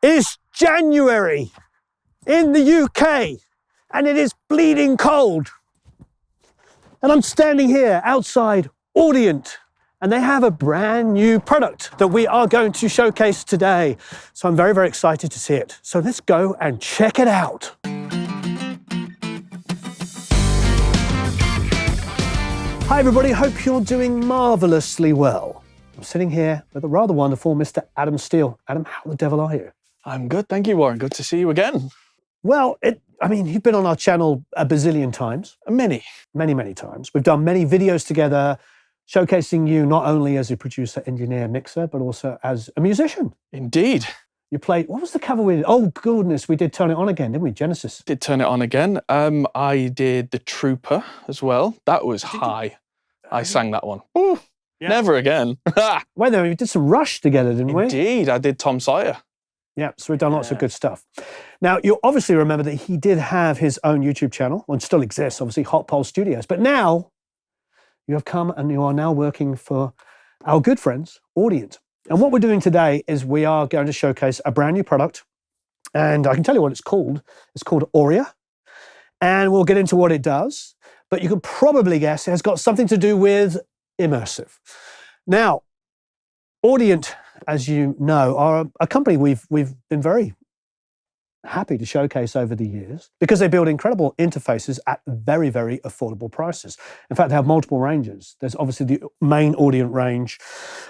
It's January in the UK and it is bleeding cold. And I'm standing here outside Audient and they have a brand new product that we are going to showcase today. So I'm very, very excited to see it. So let's go and check it out. Hi everybody, hope you're doing marvelously well. I'm sitting here with a rather wonderful Mr. Adam Steele. Adam, how the devil are you? I'm good, thank you, Warren. Good to see you again. Well, you've been on our channel a bazillion times. Many times. We've done many videos together, showcasing you not only as a producer, engineer, mixer, but also as a musician. Indeed. You played, what was the cover we did? Oh goodness, we did Turn It On Again, didn't we? Genesis. Did Turn It On Again. I did The Trooper as well. That was high. I sang that one. Ooh, yeah. Never again. Wait there, we did some Rush together, didn't we? Indeed, I did Tom Sawyer. Yeah, so we've done lots of good stuff. Now, you'll obviously remember that he did have his own YouTube channel, and still exists, obviously, Hot Pole Studios. But now, you have come and you are now working for our good friends, Audient. And what we're doing today is we are going to showcase a brand new product. And I can tell you what it's called. It's called ORIA. And we'll get into what it does. But you can probably guess it has got something to do with Immersive. Now, Audient, as you know, are a company we've been very happy to showcase over the years because they build incredible interfaces at very, very affordable prices. In fact, they have multiple ranges. There's obviously the main Audient range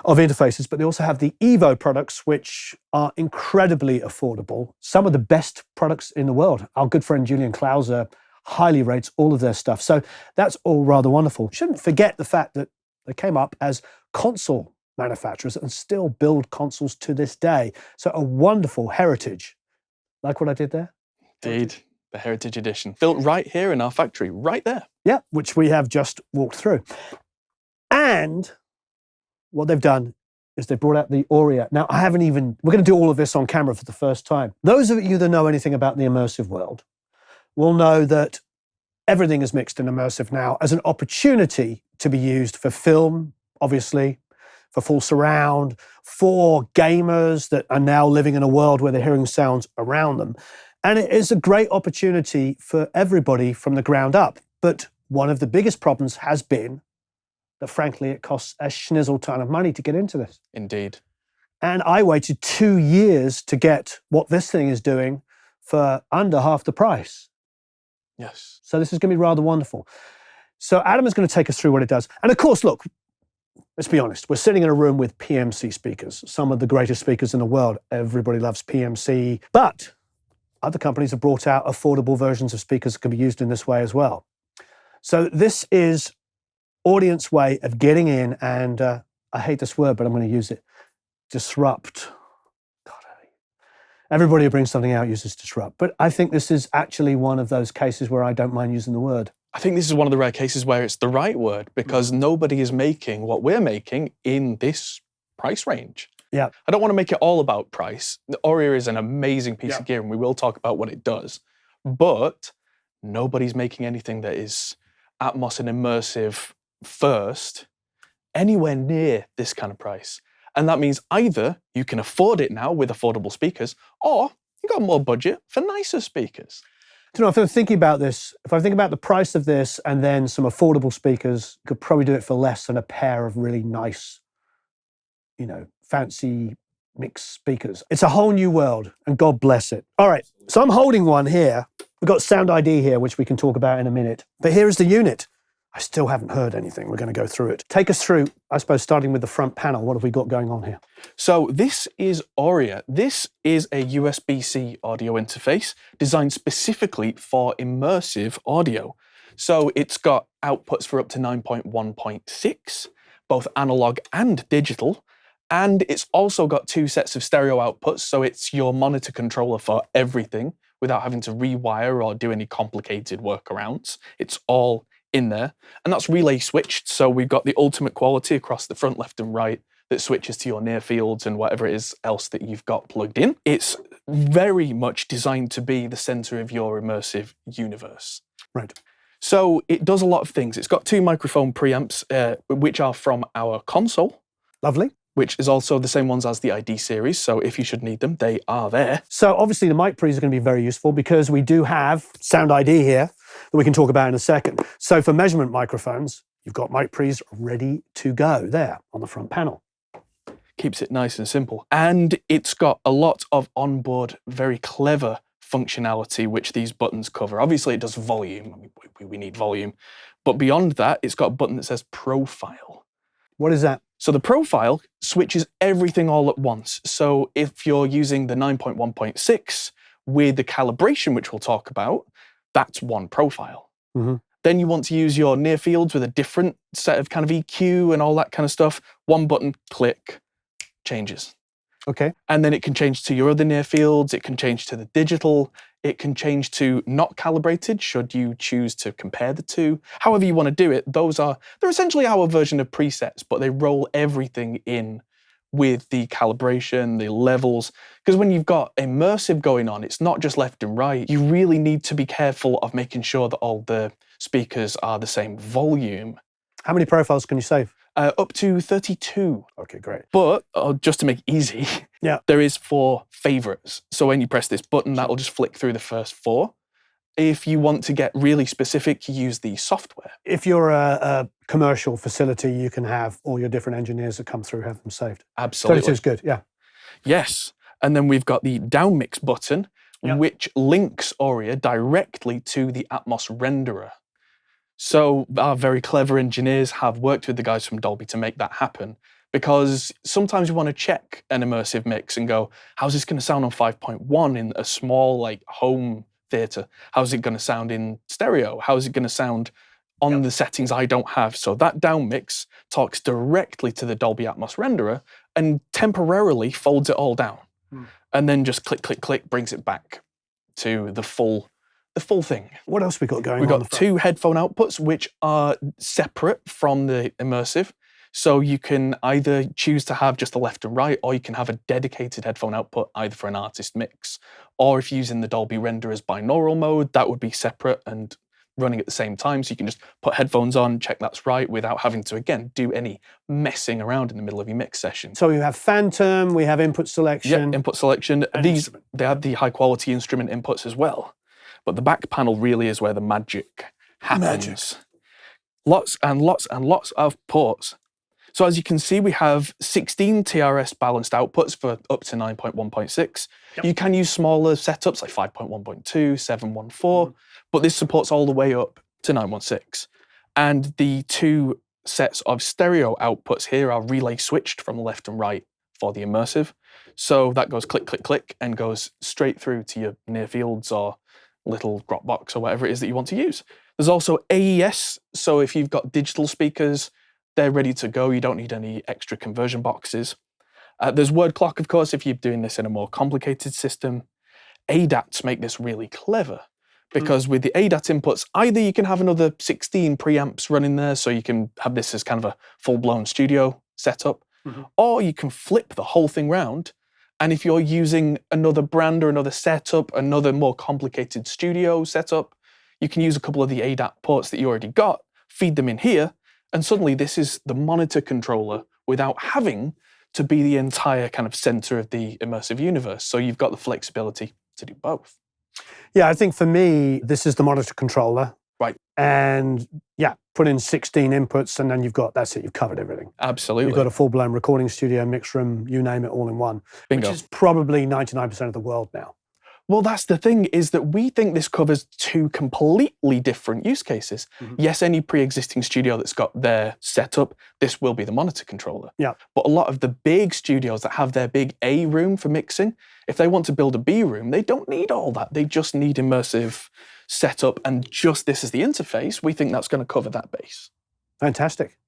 of interfaces, but they also have the Evo products, which are incredibly affordable. Some of the best products in the world. Our good friend Julian Klauser highly rates all of their stuff. So that's all rather wonderful. Shouldn't forget the fact that they came up as console manufacturers and still build consoles to this day. So a wonderful heritage. Like what I did there? Indeed, the Heritage Edition. Built right here in our factory, right there. Yeah, which we have just walked through. And what they've done is they brought out the ORIA. Now, we're going to do all of this on camera for the first time. Those of you that know anything about the immersive world will know that everything is mixed in immersive now as an opportunity to be used for film, obviously, for full surround, for gamers that are now living in a world where they're hearing sounds around them. And it is a great opportunity for everybody from the ground up. But one of the biggest problems has been that, frankly, it costs a schnizzle ton of money to get into this. Indeed. And I waited 2 years to get what this thing is doing for under half the price. Yes. So this is going to be rather wonderful. So Adam is going to take us through what it does. And of course, look, let's be honest, we're sitting in a room with PMC speakers, some of the greatest speakers in the world. Everybody loves PMC, but other companies have brought out affordable versions of speakers that can be used in this way as well. So this is Audient's way of getting in, and I hate this word, but I'm going to use it, disrupt. God, everybody who brings something out uses disrupt, but I think this is actually one of those cases where I don't mind using the word. I think this is one of the rare cases where it's the right word because nobody is making what we're making in this price range. Yeah. I don't want to make it all about price. The ORIA is an amazing piece of gear and we will talk about what it does, but nobody's making anything that is Atmos and immersive first anywhere near this kind of price. And that means either you can afford it now with affordable speakers or you got more budget for nicer speakers. You know, if I'm thinking about this, if I think about the price of this and then some affordable speakers, you could probably do it for less than a pair of really nice, fancy mixed speakers. It's a whole new world, and God bless it. All right, so I'm holding one here. We've got SoundID here, which we can talk about in a minute. But here is the unit. I still haven't heard anything. We're going to go through it. Take us through, I suppose, starting with the front panel. What have we got going on here? So this is ORIA. This is a USB-C audio interface designed specifically for immersive audio. So it's got outputs for up to 9.1.6, both analog and digital. And it's also got 2 sets of stereo outputs. So it's your monitor controller for everything without having to rewire or do any complicated workarounds. It's all in there, and that's relay switched, so we've got the ultimate quality across the front, left and right that switches to your near fields and whatever it is else that you've got plugged in. It's very much designed to be the center of your immersive universe. Right. So it does a lot of things. It's got 2 microphone preamps, which are from our console. Lovely. which is also the same ones as the ID series. So if you should need them, they are there. So obviously the mic pre's are going to be very useful because we do have SoundID here that we can talk about in a second. So for measurement microphones, you've got mic pre's ready to go there on the front panel. Keeps it nice and simple. And it's got a lot of onboard, very clever functionality, which these buttons cover. Obviously it does volume. I mean, we need volume. But beyond that, it's got a button that says profile. What is that? So the profile switches everything all at once. So if you're using the 9.1.6 with the calibration, which we'll talk about, that's one profile. Mm-hmm. Then you want to use your near fields with a different set of kind of EQ and all that kind of stuff. One button, click, changes. Okay. And then it can change to your other near fields. It can change to the digital. It can change to not calibrated, should you choose to compare the two. However you want to do it, they're essentially our version of presets, but they roll everything in with the calibration, the levels. Because when you've got immersive going on, it's not just left and right. You really need to be careful of making sure that all the speakers are the same volume. How many profiles can you save? Up to 32. Okay, great. But just to make it easy, yeah, there is 4 favorites. So when you press this button, that'll just flick through the first 4. If you want to get really specific, you use the software. If you're a commercial facility, you can have all your different engineers that come through, have them saved. Absolutely. 32 is good, yeah. Yes. And then we've got the down mix button, which links ORIA directly to the Atmos renderer. So our very clever engineers have worked with the guys from Dolby to make that happen, because sometimes you want to check an immersive mix and go, how's this going to sound on 5.1 in a small like home theater? How's it going to sound in stereo? How is it going to sound on the settings I don't have? So that down mix talks directly to the Dolby Atmos renderer and temporarily folds it all down. And then just click, click, click, brings it back to the full thing. What else we got going on? We've got 2 headphone outputs, which are separate from the immersive. So you can either choose to have just the left and right, or you can have a dedicated headphone output, either for an artist mix, or if using the Dolby renderer's binaural mode, that would be separate and running at the same time. So you can just put headphones on, check that's right, without having to, again, do any messing around in the middle of your mix session. So we have phantom, we have input selection. Yeah, input selection. They have the high quality instrument inputs as well. But the back panel really is where the magic happens. Lots and lots and lots of ports. So as you can see, we have 16 TRS balanced outputs for up to 9.1.6. You can use smaller setups like 5.1.2, 714, but this supports all the way up to 916. And the 2 sets of stereo outputs here are relay switched from left and right for the immersive. So that goes click, click, click, and goes straight through to your near fields or little drop box or whatever it is that you want to use. There's also AES, so if you've got digital speakers, they're ready to go. You don't need any extra conversion boxes. There's word clock, of course, if you're doing this in a more complicated system. ADATs make this really clever, because with the ADAT inputs, either you can have another 16 preamps running there, so you can have this as kind of a full-blown studio setup, or you can flip the whole thing round. And if you're using another brand or another setup, another more complicated studio setup, you can use a couple of the ADAT ports that you already got, feed them in here, and suddenly this is the monitor controller without having to be the entire kind of center of the immersive universe. So you've got the flexibility to do both. Yeah, I think for me, this is the monitor controller. Right. And yeah, put in 16 inputs and then that's it, you've covered everything. Absolutely. You've got a full-blown recording studio, mix room, you name it, all in one. Bingo. Which is probably 99% of the world now. Well, that's the thing, is that we think this covers 2 completely different use cases. Yes, any pre-existing studio that's got their setup, this will be the monitor controller. Yeah. But a lot of the big studios that have their big A room for mixing, if they want to build a B room, they don't need all that. They just need immersive setup and just this as the interface. We think that's going to cover that base. Fantastic.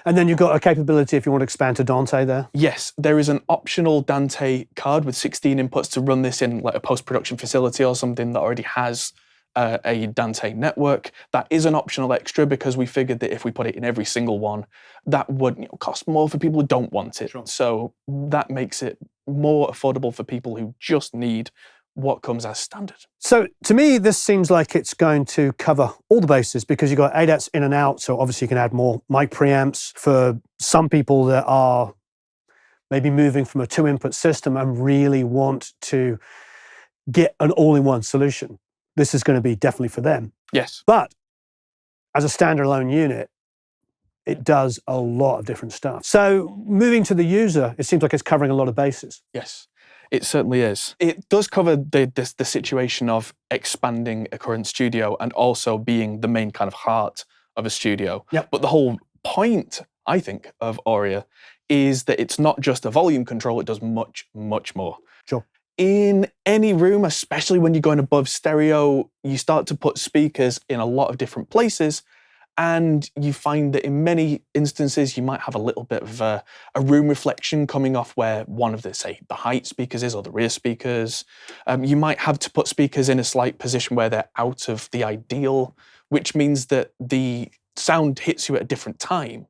And then you've got a capability if you want to expand to Dante there. Yes, there is an optional Dante card with 16 inputs to run this in like a post-production facility or something that already has a Dante network. That is an optional extra because we figured that if we put it in every single one, that would cost more for people who don't want it. Sure. So that makes it more affordable for people who just need what comes as standard. So to me, this seems like it's going to cover all the bases because you've got ADATs in and out. So obviously you can add more mic preamps for some people that are maybe moving from a 2-input system and really want to get an all-in-one solution, this is going to be definitely for them. Yes. But as a standalone unit, it does a lot of different stuff. So moving to the user, it seems like it's covering a lot of bases. Yes, it certainly is. It does cover the situation of expanding a current studio and also being the main kind of heart of a studio. Yep. But the whole point, I think, of ORIA is that it's not just a volume control, it does much, much more. Sure. In any room, especially when you're going above stereo, you start to put speakers in a lot of different places, and you find that in many instances, you might have a little bit of a room reflection coming off where one of the, say, the height speakers is or the rear speakers. You might have to put speakers in a slight position where they're out of the ideal, which means that the sound hits you at a different time,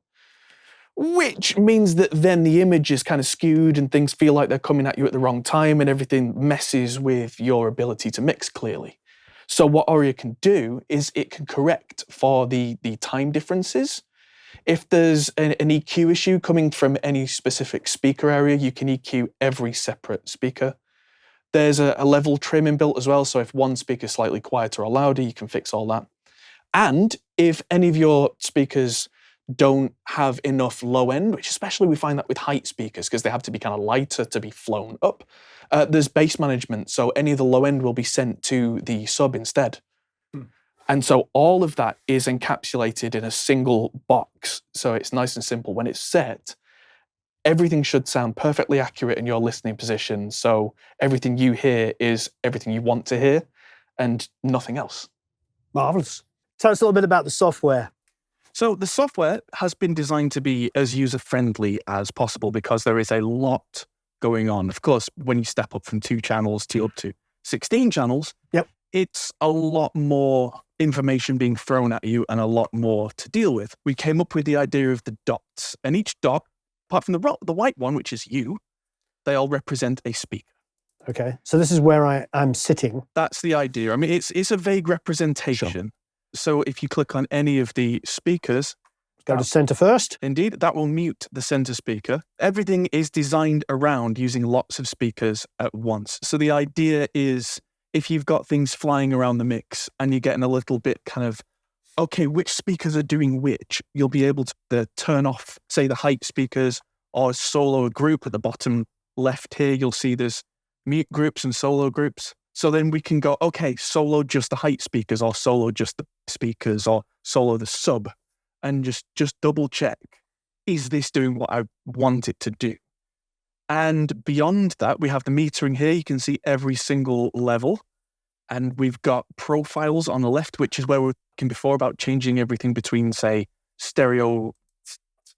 which means that then the image is kind of skewed and things feel like they're coming at you at the wrong time and everything messes with your ability to mix clearly. So what ORIA can do is it can correct for the time differences. If there's an EQ issue coming from any specific speaker area, you can EQ every separate speaker. There's a level trim inbuilt as well, so if one speaker is slightly quieter or louder, you can fix all that. And if any of your speakers don't have enough low end, which especially we find that with height speakers because they have to be kind of lighter to be flown up, there's bass management. So any of the low end will be sent to the sub instead. And so all of that is encapsulated in a single box. So it's nice and simple. When it's set, everything should sound perfectly accurate in your listening position. So everything you hear is everything you want to hear and nothing else. Marvelous. Tell us a little bit about the software. So the software has been designed to be as user-friendly as possible because there is a lot going on. Of course, when you step up from 2 channels to up to 16 channels, yep, it's a lot more information being thrown at you and a lot more to deal with. We came up with the idea of the dots, and each dot, apart from the white one, which is you, they all represent a speaker. Okay, so this is where I'm sitting. That's the idea. I mean, it's a vague representation. Sure. So if you click on any of the speakers, go to center first. Indeed, that will mute the center speaker. Everything is designed around using lots of speakers at once. So the idea is if you've got things flying around the mix and you're getting a little bit kind of, okay, which speakers are doing which, you'll be able to turn off, say, the height speakers or solo group at the bottom left here. You'll see there's mute groups and solo groups. So then we can go, okay, solo just the height speakers or solo just the speakers or solo the sub and just double check, is this doing what I want it to do? And beyond that, we have the metering here. You can see every single level. And we've got profiles on the left, which is where we were talking before about changing everything between, say, stereo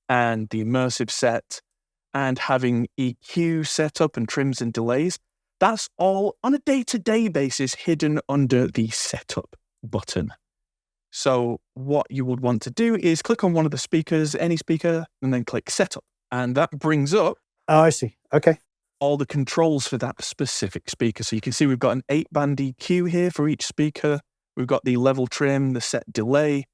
and the immersive set and having EQ set up and trims and delays. That's all on a day-to-day basis hidden under the setup button. So what you would want to do is click on one of the speakers, any speaker, and then click setup. And that brings up Oh, I see. Okay. all the controls for that specific speaker. So you can see we've got an 8-band EQ here for each speaker. We've got the level trim, the set delay,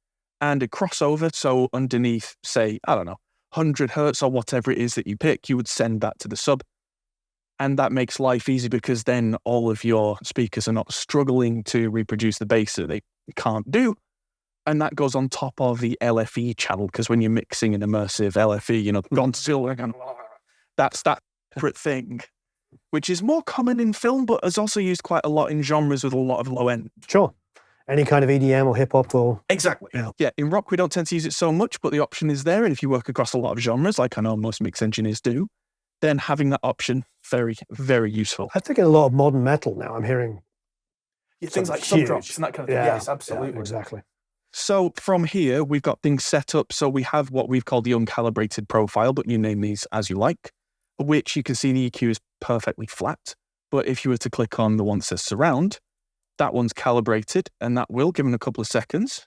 and a crossover. So underneath, say, I don't know, 100 hertz or whatever it is that you pick, you would send that to the sub. And that makes life easy because then all of your speakers are not struggling to reproduce the bass that they can't do. And that goes on top of the LFE channel, because when you're mixing an immersive LFE, you know, that's that separate thing, which is more common in film, but is also used quite a lot in genres with a lot of low end. Sure. Any kind of EDM or hip hop or... Exactly. Yeah, in rock, we don't tend to use it so much, but the option is there. And if you work across a lot of genres, like I know most mix engineers do, then having that option, very, very useful. I think in a lot of modern metal now, I'm hearing... Things like sub drops and that kind of thing. Yeah, Yes, absolutely. Yeah, exactly. So from here, we've got things set up. So we have what we've called the uncalibrated profile, but you name these as you like, which you can see the EQ is perfectly flat. But if you were to click on the one that says surround, that one's calibrated, and that will, given a couple of seconds,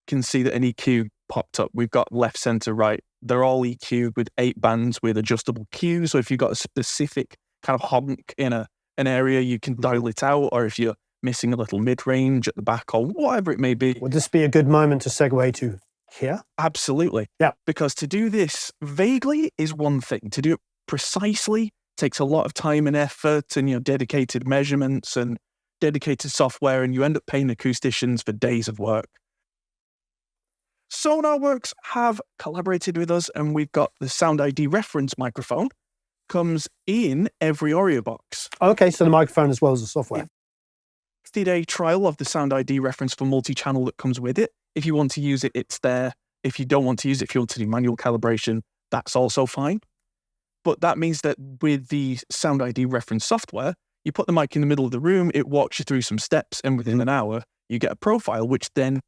you can see that an EQ popped up. We've got left, center, right. They're all EQ'd with 8 bands with adjustable Q. So if you've got a specific kind of honk in an area, you can dial it out, or if you're missing a little mid-range at the back or whatever it may be. Would this be a good moment to segue to here? Absolutely. Yeah. Because to do this vaguely is one thing. To do it precisely, takes a lot of time and effort and, dedicated measurements and dedicated software, and you end up paying acousticians for days of work. SonarWorks have collaborated with us, and we've got the SoundID reference microphone. Comes in every ORIA box. Okay, so the microphone as well as the software. 60-day trial of the SoundID reference for multi-channel that comes with it. If you want to use it, it's there. If you don't want to use it, if you want to do manual calibration, that's also fine. But that means that with the SoundID reference software, you put the mic in the middle of the room, it walks you through some steps, and within an hour, you get a profile, which then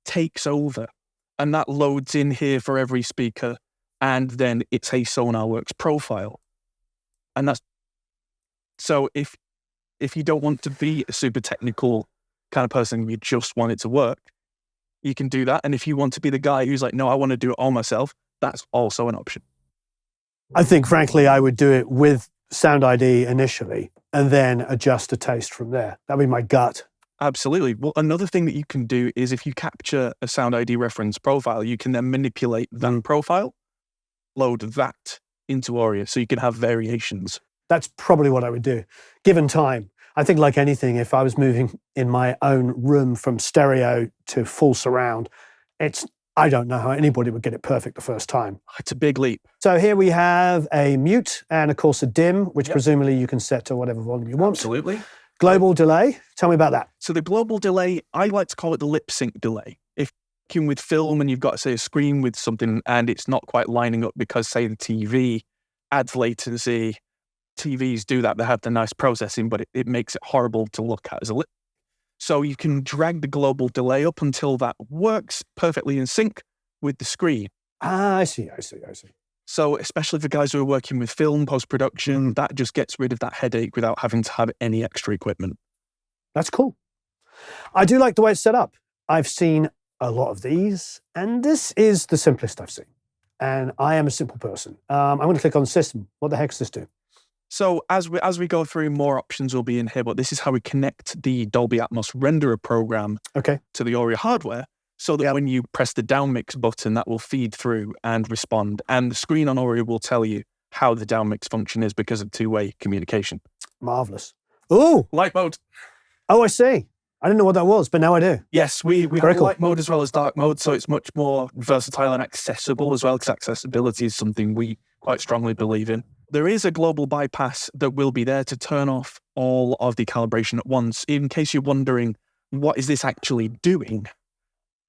takes over. And that loads in here for every speaker, and then it's a SonarWorks profile. And that's so if you don't want to be a super technical kind of person, you just want it to work, you can do that. And if you want to be the guy who's like, no, I want to do it all myself, that's also an option. I think, frankly, I would do it with SoundID initially and then adjust the taste from there. That'd be my gut. Absolutely. Well, another thing that you can do is if you capture a SoundID reference profile, you can then manipulate that profile, load that into ORIA, so you can have variations. That's probably what I would do, given time. I think like anything, if I was moving in my own room from stereo to full surround, I don't know how anybody would get it perfect the first time. It's a big leap. So here we have a mute and, of course, a dim, which presumably you can set to whatever volume you want. Absolutely. Global delay. Tell me about that. So the global delay, I like to call it the lip sync delay. If you're working with film and you've got, say, a screen with something and it's not quite lining up because, say, the TV adds latency. TVs do that. They have the nice processing, but it makes it horrible to look at as a lip. So you can drag the global delay up until that works perfectly in sync with the screen. I see. So especially for guys who are working with film, post-production, that just gets rid of that headache without having to have any extra equipment. That's cool. I do like the way it's set up. I've seen a lot of these, and this is the simplest I've seen. And I am a simple person. I'm going to click on System. What the heck does this do? So as we go through, more options will be in here, but this is how we connect the Dolby Atmos renderer program to the ORIA hardware, so that when you press the downmix button, that will feed through and respond. And the screen on ORIA will tell you how the downmix function is because of two-way communication. Marvelous. Ooh! Light mode. Oh, I see. I didn't know what that was, but now I do. Yes, we have light mode as well as dark mode, so it's much more versatile and accessible as well, because accessibility is something we quite strongly believe in. There is a global bypass that will be there to turn off all of the calibration at once. In case you're wondering, what is this actually doing?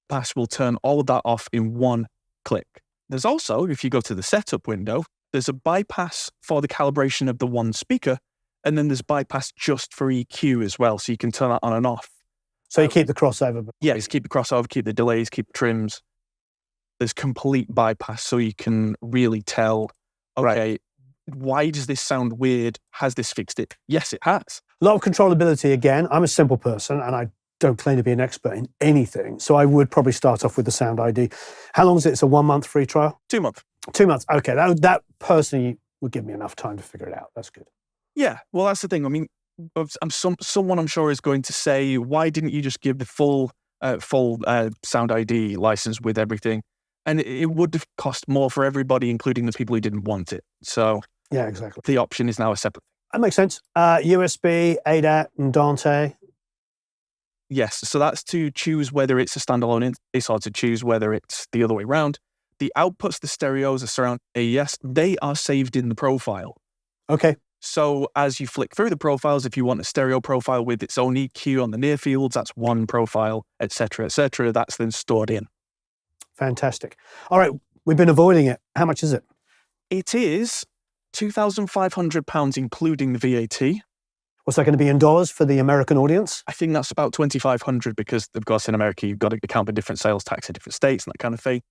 Bypass will turn all of that off in one click. There's also, if you go to the setup window, there's a bypass for the calibration of the one speaker, and then there's bypass just for EQ as well, so you can turn that on and off. So you keep the crossover? Yeah, just keep the crossover, keep the delays, keep the trims. There's complete bypass, so you can really tell, okay, why does this sound weird? Has this fixed it? Yes, it has. A lot of controllability again. I'm a simple person, and I don't claim to be an expert in anything, so I would probably start off with the SoundID. How long is it? It's a 1 month free trial? 2 months. 2 months. Okay, that personally would give me enough time to figure it out. That's good. Yeah, well, that's the thing. I mean, someone I'm sure is going to say, why didn't you just give the full SoundID license with everything? And it would have cost more for everybody, including the people who didn't want it. So yeah, exactly. The option is now a separate. That makes sense. USB, ADAT, and Dante. Yes, so that's to choose whether it's a standalone interface or to choose whether it's the other way around. The outputs, the stereos, the surround AES, they are saved in the profile. Okay. So as you flick through the profiles, if you want a stereo profile with its own EQ on the near fields, that's one profile, etc., that's then stored in. Fantastic. All right, we've been avoiding it. How much is it? It is £2,500, including the VAT. What's that going to be in dollars for the American audience? I think that's about $2,500 because, of course, in America, you've got to account for different sales tax in different states and that kind of thing.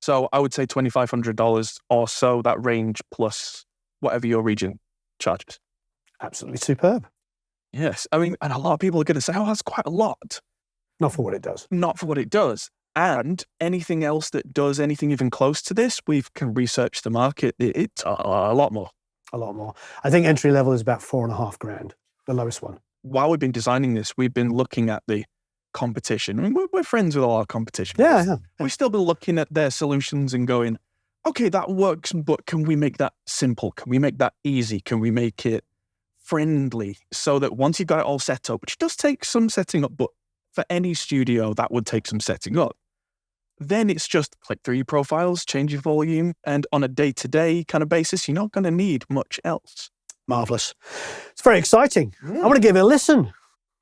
So I would say $2,500 or so, that range plus whatever your region charges. Absolutely superb. Yes. I mean, and a lot of people are going to say, oh, that's quite a lot. Not for what it does. Not for what it does. And anything else that does anything even close to this, we can research the market. It's a lot more. A lot more. I think entry level is about $4,500, the lowest one. While we've been designing this, we've been looking at the competition. I mean, we're friends with all our competition. Yeah. We've still been looking at their solutions and going, okay, that works, but can we make that simple? Can we make that easy? Can we make it friendly so that once you've got it all set up, which does take some setting up, but for any studio, that would take some setting up. Then it's just click through your profiles, change your volume, and on a day-to-day kind of basis, you're not going to need much else. Marvelous. It's very exciting. I want to give it a listen.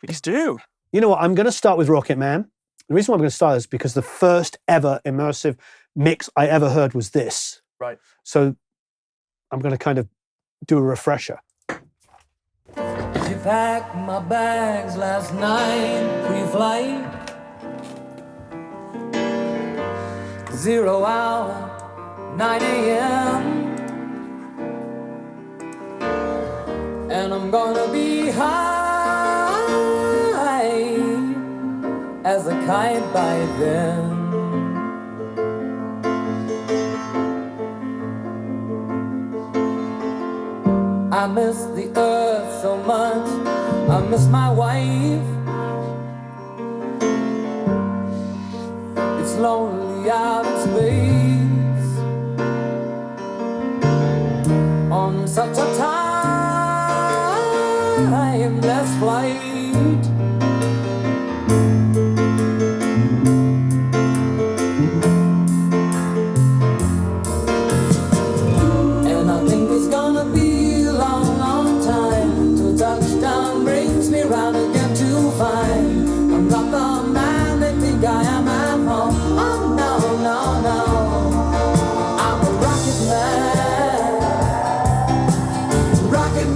Please do. You know what? I'm going to start with Rocket Man. The reason why I'm going to start is because the first ever immersive mix I ever heard was this. Right. So I'm going to kind of do a refresher. She packed my bags last night, pre-flight. 0 hour, 9 a.m. And I'm gonna be high as a kite by then. I miss the earth so much, I miss my wife. It's lonely out in space on such a timeless flight. And I think it's gonna be a long, long time till touchdown brings me round again to find I'm not the man they think I am at home. Oh no, no, no, I'm a rocket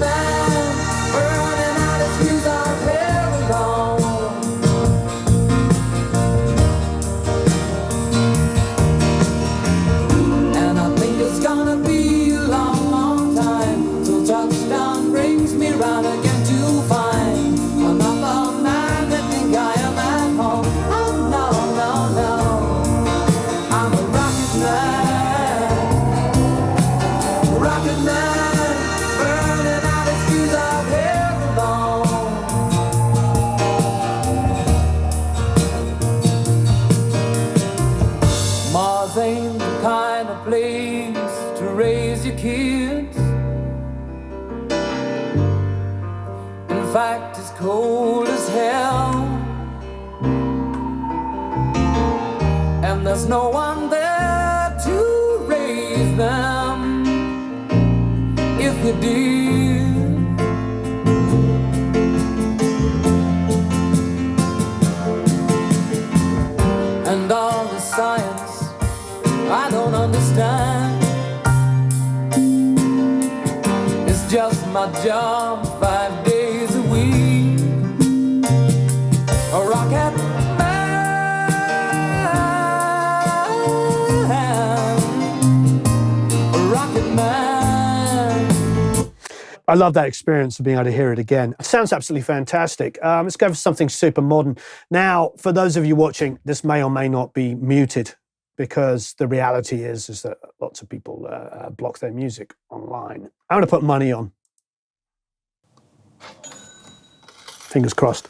man, burning out his fuse out here alone. And I think it's gonna be a long, long time till touchdown brings me round again to find I'm not the man they think I am at home. Oh no, no, no, I'm a rocket man, burning out his fuse out here alone. Mars ain't the kind of place to raise your kids. In fact, it's cold as hell, and there's no one there to raise them if you did. And all the science I don't understand. It's just my job 5 days a week. A rocket man, a rocket man. I love that experience of being able to hear it again. It sounds absolutely fantastic. Let's go for something super modern. Now, for those of you watching, this may or may not be muted because the reality is that lots of people block their music online. I'm going to put money on. Fingers crossed.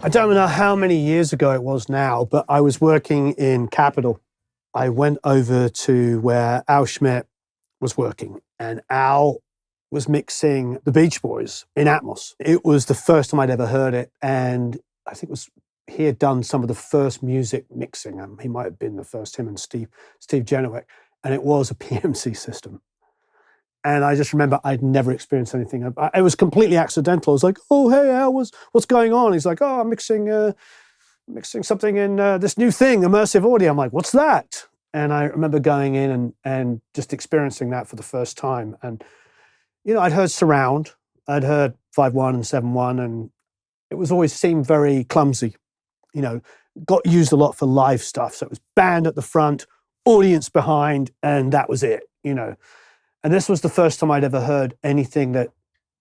I don't know how many years ago it was now, but I was working in Capital I went over to where Al Schmidt was working, and Al was mixing the Beach Boys in Atmos. It was the first time I'd ever heard it, and I think he had done some of the first music mixing. He might have been the first, him and Steve Genowick, and it was a PMC system. And I just remember I'd never experienced anything. It was completely accidental. I was like, "Oh, hey, Al, what's going on?" He's like, "Oh, I'm mixing something in this new thing, immersive audio." I'm like, "What's that?" And I remember going in and just experiencing that for the first time. And I'd heard surround, I'd heard 5.1 and 7.1, and it was always seemed very clumsy. Got used a lot for live stuff. So it was band at the front, audience behind, and that was it. And this was the first time I'd ever heard anything that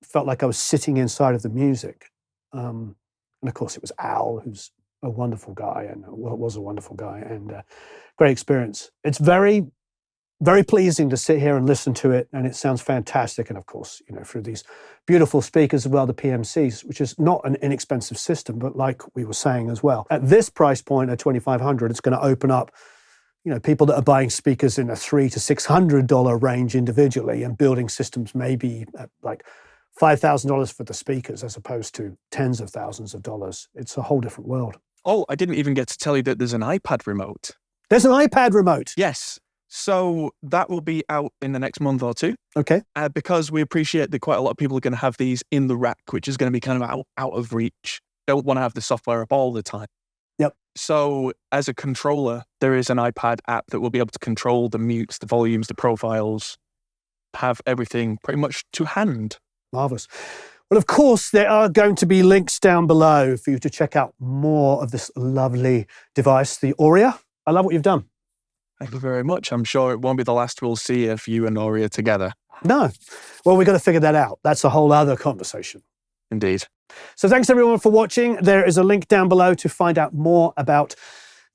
felt like I was sitting inside of the music. And of course, it was Al, who's a wonderful guy, and was a wonderful guy, and great experience. It's very, very pleasing to sit here and listen to it, and it sounds fantastic. And of course, through these beautiful speakers as well, the PMCs, which is not an inexpensive system, but like we were saying as well, at this price point at $2,500, it's going to open up people that are buying speakers in a $300 to $600 range individually and building systems maybe at like $5,000 for the speakers as opposed to tens of thousands of dollars. It's a whole different world. Oh, I didn't even get to tell you that there's an iPad remote. There's an iPad remote? Yes. So that will be out in the next month or two. Okay. Because we appreciate that quite a lot of people are going to have these in the rack, which is going to be kind of out of reach. Don't want to have the software up all the time. Yep. So as a controller, there is an iPad app that will be able to control the mutes, the volumes, the profiles, have everything pretty much to hand. Marvelous. Well, of course, there are going to be links down below for you to check out more of this lovely device, the ORIA. I love what you've done. Thank you very much. I'm sure it won't be the last we'll see of you and ORIA together. No. Well, we've got to figure that out. That's a whole other conversation. Indeed. So thanks everyone for watching. There is a link down below to find out more about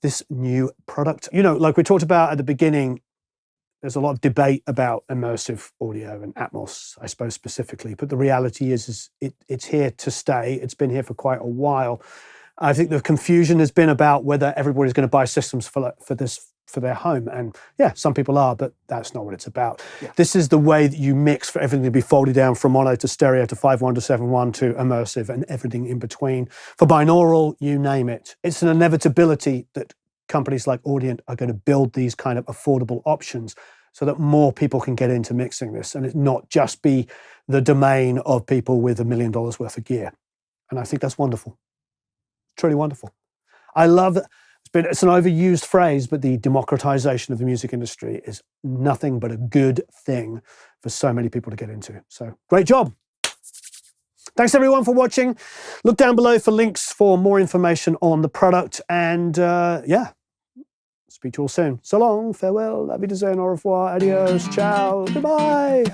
this new product. Like we talked about at the beginning, there's a lot of debate about immersive audio and Atmos, I suppose specifically, but the reality is it's here to stay. It's been here for quite a while. I think the confusion has been about whether everybody's going to buy systems for their home. And yeah, some people are, but that's not what it's about. Yeah. This is the way that you mix for everything to be folded down from mono to stereo to 5.1 to 7.1 to immersive and everything in between. For binaural, you name it. It's an inevitability that companies like Audient are going to build these kind of affordable options so that more people can get into mixing this and it not just be the domain of people with $1 million worth of gear. And I think that's wonderful. Truly wonderful. I love it's an overused phrase, but the democratization of the music industry is nothing but a good thing for so many people to get into. So great job. Thanks everyone for watching. Look down below for links for more information on the product. And yeah, speak to you all soon. So long, farewell, la vie de zen, au revoir, adios, ciao, goodbye.